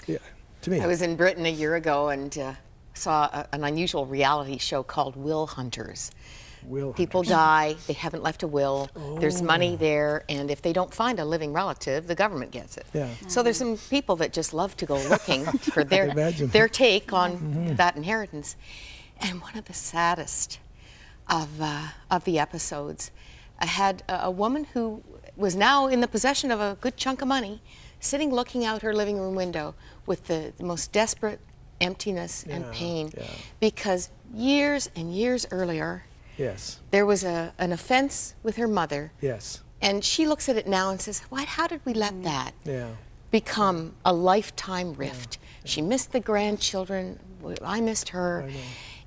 Yeah, to me. I was in Britain a year ago and saw an unusual reality show called Will Hunters. People die, they haven't left a will, there's money there, and if they don't find a living relative, the government gets it. Yeah. So there's some people that just love to go looking for their take on that inheritance. And one of the saddest of the episodes had a woman who was now in the possession of a good chunk of money, sitting looking out her living room window with the most desperate emptiness and pain, because years and years earlier, there was an offense with her mother. And she looks at it now and says, "Why? How did we let that become a lifetime rift?" She missed the grandchildren. I missed her.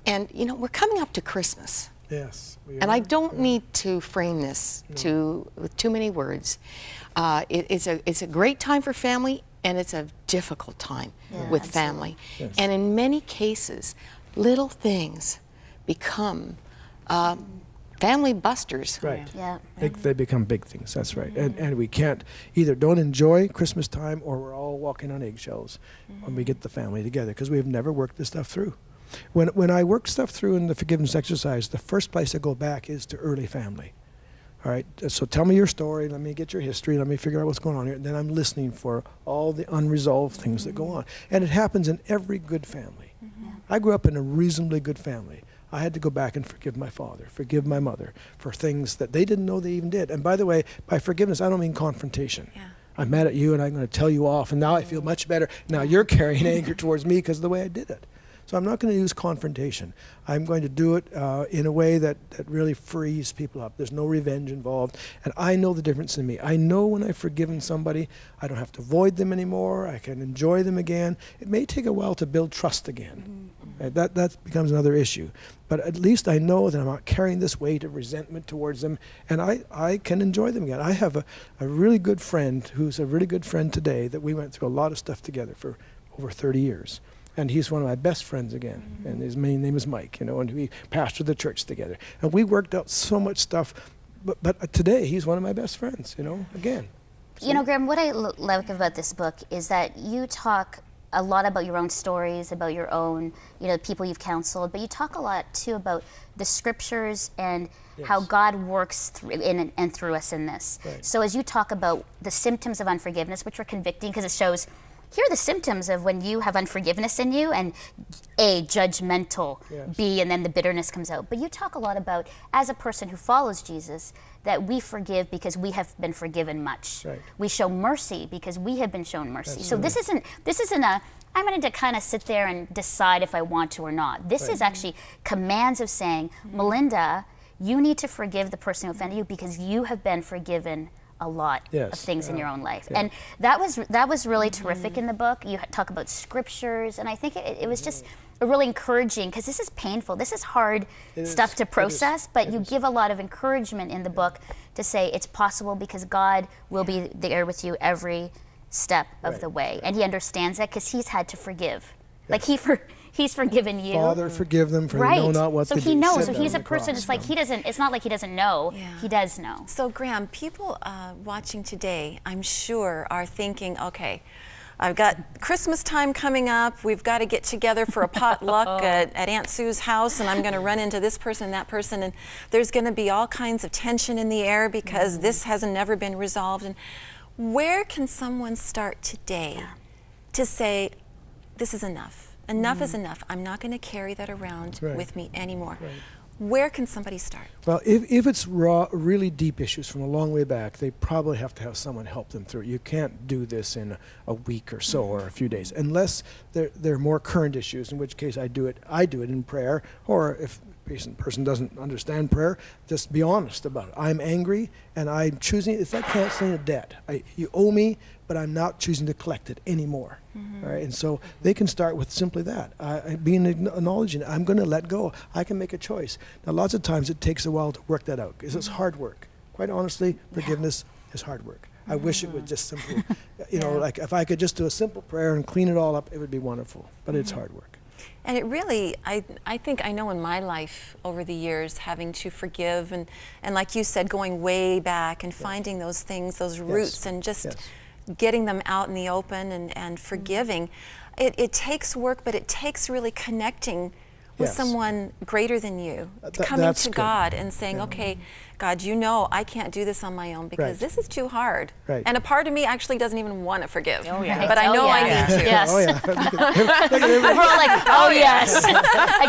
And, you know, we're coming up to Christmas. And I don't need to frame this with too many words. It's a great time for family, and it's a difficult time with family. And in many cases, little things become family busters. They become big things, that's right. And we can't don't enjoy Christmas time, or we're all walking on eggshells when we get the family together, because we've never worked this stuff through. When I work stuff through in the forgiveness exercise, the first place I go back is to early family. All right, so tell me your story, let me get your history, let me figure out what's going on here, and then I'm listening for all the unresolved things that go on. And it happens in every good family. I grew up in a reasonably good family. I had to go back and forgive my father, forgive my mother for things that they didn't know they even did. And by the way, by forgiveness, I don't mean confrontation. I'm mad at you and I'm going to tell you off, and now I feel much better. Now you're carrying anger towards me because of the way I did it. So I'm not going to use confrontation. I'm going to do it in a way that really frees people up. There's no revenge involved. And I know the difference in me. I know when I've forgiven somebody, I don't have to avoid them anymore. I can enjoy them again. It may take a while to build trust again. That becomes another issue. But at least I know that I'm not carrying this weight of resentment towards them, and I can enjoy them again. I have a really good friend who's a really good friend today that we went through a lot of stuff together for over 30 years. And he's one of my best friends again, and his main name is Mike, you know, and we pastored the church together. And we worked out so much stuff, but today he's one of my best friends, you know, again. You know, Graham, what I like about this book is that you talk a lot about your own stories, about your own, you know, people you've counseled, but you talk a lot too about the scriptures and how God works in and through us in this. So as you talk about the symptoms of unforgiveness, which are convicting because it shows, here are the symptoms of when you have unforgiveness in you, and A, judgmental, B, and then the bitterness comes out. But you talk a lot about, as a person who follows Jesus, that we forgive because we have been forgiven much. We show mercy because we have been shown mercy. So this isn't a, I'm going to kind of sit there and decide if I want to or not. This is actually commands of saying, Melinda, you need to forgive the person who offended you because you have been forgiven a lot of things in your own life. And that was really terrific in the book. You talk about scriptures, and I think it was just really encouraging, because this is painful. This is hard stuff to process, but you give a lot of encouragement in the book to say it's possible because God will be there with you every step of the way. And he understands that because he's had to forgive. Like he's forgiven you. Father, forgive them, for they know not what they do. So he knows. So he's a person just like he doesn't, it's not like he doesn't know. He does know. So Graham, people watching today, I'm sure, are thinking, okay, I've got Christmas time coming up. We've got to get together for a potluck at Aunt Sue's house, and I'm going to run into this person and that person, and there's going to be all kinds of tension in the air because this hasn't never been resolved. And where can someone start today to say, this is enough? Enough is enough. I'm not going to carry that around with me anymore. Where can somebody start? Well, if it's raw, really deep issues from a long way back, they probably have to have someone help them through it. You can't do this in a week or so or a few days, unless they're more current issues, in which case I do it in prayer, or if the person doesn't understand prayer, just be honest about it. I'm angry, and I'm choosing, it's like canceling a debt. You owe me, but I'm not choosing to collect it anymore. All right? And so they can start with simply that, acknowledging I'm going to let go. I can make a choice. Now, lots of times it takes a while to work that out, because it's hard work. Quite honestly, forgiveness is hard work. I wish it would just simply, you know, like if I could just do a simple prayer and clean it all up, it would be wonderful. But it's hard work. And it really, I think I know in my life over the years, having to forgive and like you said, going way back and finding those things, those roots, and just getting them out in the open and forgiving. It takes work, but it takes really connecting with someone greater than you, coming to God and saying, okay, God, you know I can't do this on my own because this is too hard. And a part of me actually doesn't even want to forgive, but I know I need to. Yes. Oh, yeah. We're all like, oh, yes.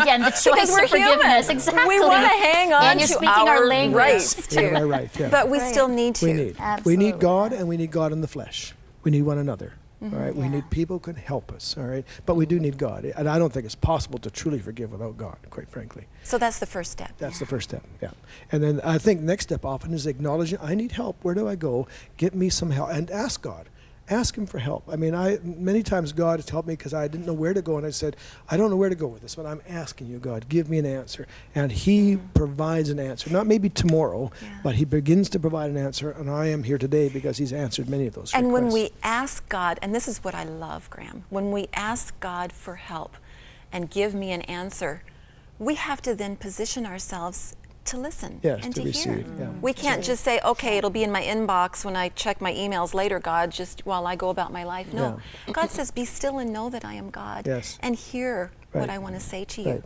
Again, the choice of forgiveness. Exactly. We want to hang on and you're to speaking our language. rights too. But we still need to. We need God, and we need God in the flesh. We need one another. All right, we need people who can help us. All right, but we do need God, and I don't think it's possible to truly forgive without God, quite frankly. So that's the first step. That's the first step. Yeah, and then I think next step often is acknowledging I need help. Where do I go? Get me some help, and ask God. Ask Him for help. I mean, many times God has helped me because I didn't know where to go, and I said, I don't know where to go with this, but I'm asking you, God, give me an answer. And He provides an answer. Not maybe tomorrow, but He begins to provide an answer, and I am here today because He's answered many of those requests. And when we ask God, and this is what I love, Graham, when we ask God for help and give me an answer, we have to then position ourselves to listen and to receive, hear. We can't just say, okay, it'll be in my inbox when I check my emails later, God, just while I go about my life. No. God says, be still and know that I am God and hear what I want to say to you.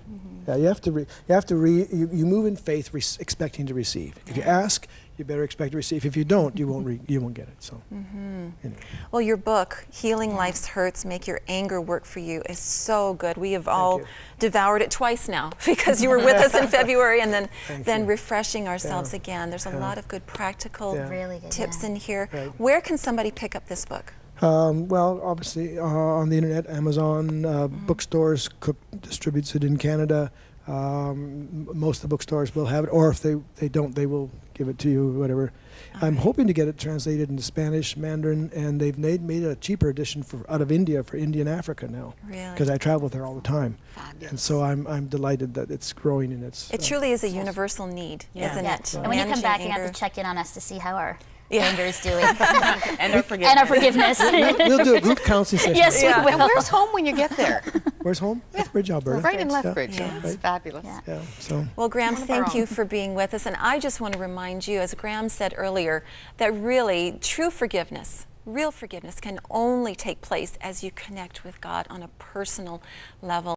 Yeah, you move in faith expecting to receive. If you ask, you better expect to receive. If you don't, you won't get it. So, anyway. Well, your book, Healing Life's Hurts, Make Your Anger Work for You, is so good. We have all devoured it twice now because you were with us in February and then refreshing ourselves again. There's a lot of good practical tips in here. Where can somebody pick up this book? Well, obviously on the internet, Amazon, bookstores. Cook distributes it in Canada. Most of the bookstores will have it, or if they don't, they will give it to you, whatever. I'm hoping to get it translated into Spanish, Mandarin, and they've made a cheaper edition out of India for Indian Africa now. Really? Because I travel there all the time. Fabulous. And so I'm delighted that it's growing and it's... It truly is a universal need, isn't it? And when you come back, you have to check in on us to see how our anger is doing. And our forgiveness. And our forgiveness. We'll do a group counseling session. Yes, we will. And where's home when you get there? Where's home? Lethbridge, Alberta. Right in Lethbridge. Yeah. It's fabulous. Yeah, so. Well, Graham, thank you for being with us. And I just want to remind you, as Graham said earlier, that really true forgiveness, real forgiveness, can only take place as you connect with God on a personal level.